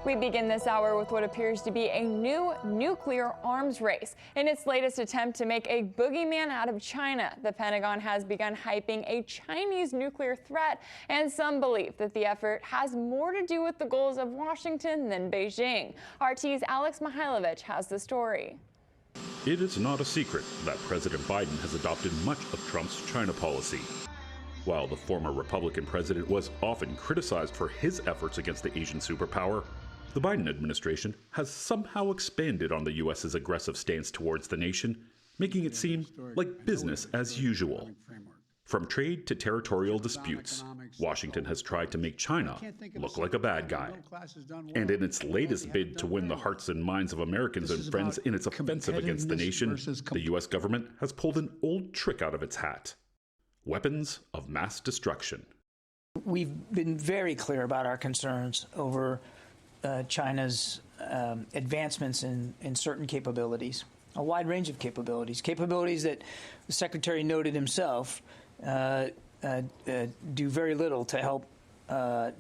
We begin this hour with what appears to be a new nuclear arms race. In its latest attempt to make a boogeyman out of China, the Pentagon has begun hyping a Chinese nuclear threat, and some believe that the effort has more to do with the goals of Washington than Beijing. RT's Alex Mihailovich has the story. It is not a secret that President Biden has adopted much of Trump's China policy. While the former Republican president was often criticized for his efforts against the Asian superpower, the Biden administration has somehow expanded on the U.S.'s aggressive stance towards the nation, making it seem like business as usual. From trade to territorial disputes, Washington has tried to make China look like a bad guy. And in its latest bid to win the hearts and minds of Americans and friends in its offensive against the nation, the U.S. government has pulled an old trick out of its hat: weapons of mass destruction. We've been very clear about our concerns over China's advancements in certain capabilities, a wide range of capabilities that the Secretary noted himself do very little to help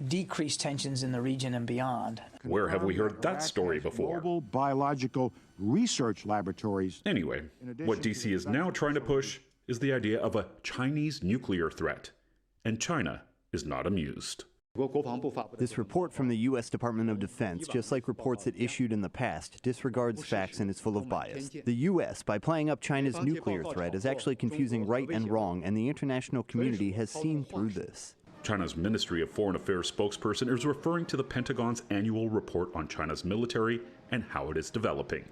decrease tensions in the region and beyond. Where have we heard that story before? Global biological research laboratories. Anyway, what D.C. is now trying to push is the idea of a Chinese nuclear threat, and China is not amused. This report from the U.S. Department of Defense, just like reports it issued in the past, disregards facts and is full of bias. The U.S., by playing up China's nuclear threat, is actually confusing right and wrong, and the international community has seen through this. China's Ministry of Foreign Affairs spokesperson is referring to the Pentagon's annual report on China's military and how it is developing.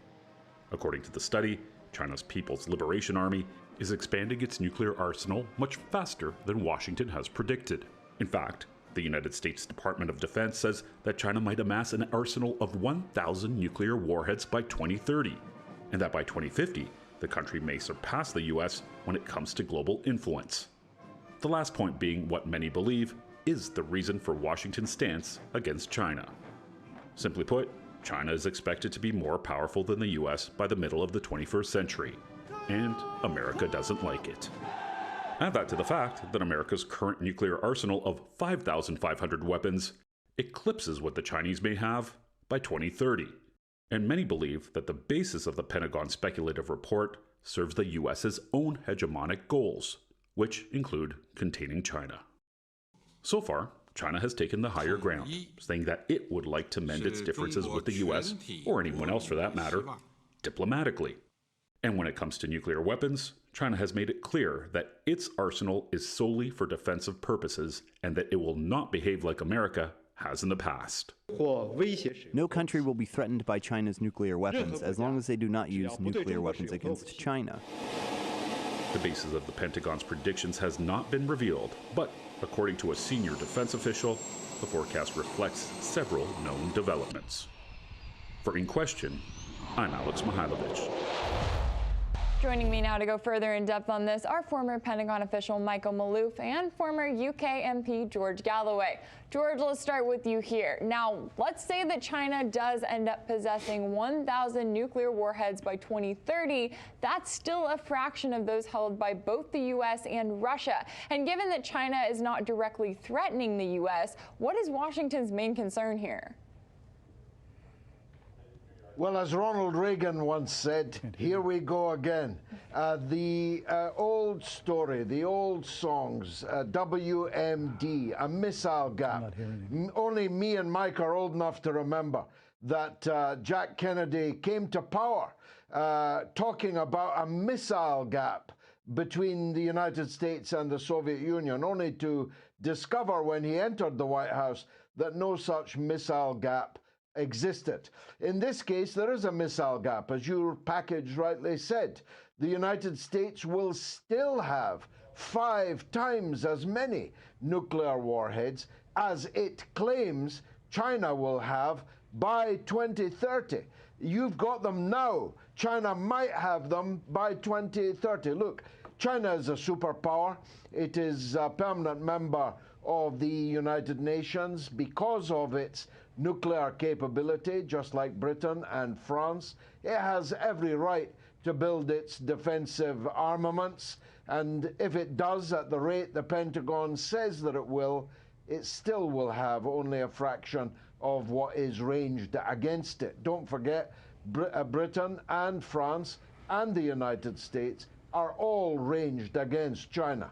According to the study, China's People's Liberation Army is expanding its nuclear arsenal much faster than Washington has predicted. In fact, the United States Department of Defense says that China might amass an arsenal of 1,000 nuclear warheads by 2030, and that by 2050, the country may surpass the U.S. when it comes to global influence. The last point being what many believe is the reason for Washington's stance against China. Simply put, China is expected to be more powerful than the U.S. by the middle of the 21st century, and America doesn't like it. Add that to the fact that America's current nuclear arsenal of 5,500 weapons eclipses what the Chinese may have by 2030. And many believe that the basis of the Pentagon speculative report serves the U.S.'s own hegemonic goals, which include containing China. So far, China has taken the higher ground, saying that it would like to mend its differences with the U.S., or anyone else for that matter, diplomatically. And when it comes to nuclear weapons, China has made it clear that its arsenal is solely for defensive purposes and that it will not behave like America has in the past. No country will be threatened by China's nuclear weapons as long as they do not use nuclear weapons against China. The basis of the Pentagon's predictions has not been revealed, but according to a senior defense official, the forecast reflects several known developments. For In Question, I'm Alex Mihailovich. Joining me now to go further in depth on this are former Pentagon official Michael Malouf and former UK MP George Galloway. George, let's start with you here. Now, let's say that China does end up possessing 1,000 nuclear warheads by 2030. That's still a fraction of those held by both the U.S. and Russia. And given that China is not directly threatening the U.S., what is Washington's main concern here? Well, as Ronald Reagan once said, here we go again. The old story, the old songs, WMD, a missile gap. Only me and Mike are old enough to remember that Jack Kennedy came to power talking about a missile gap between the United States and the Soviet Union, only to discover when he entered the White House that no such missile gap existed. In this case, there is a missile gap. As your package rightly said, the United States will still have 5 times as many nuclear warheads as it claims China will have by 2030. You've got them now. China might have them by 2030. Look, China is a superpower. It is a permanent member of the United Nations because of its nuclear capability, just like Britain and France. It has every right to build its defensive armaments, and if it does at the rate the Pentagon says that it will, it still will have only a fraction of what is ranged against it. Don't forget, Britain and France and the United States are all ranged against China.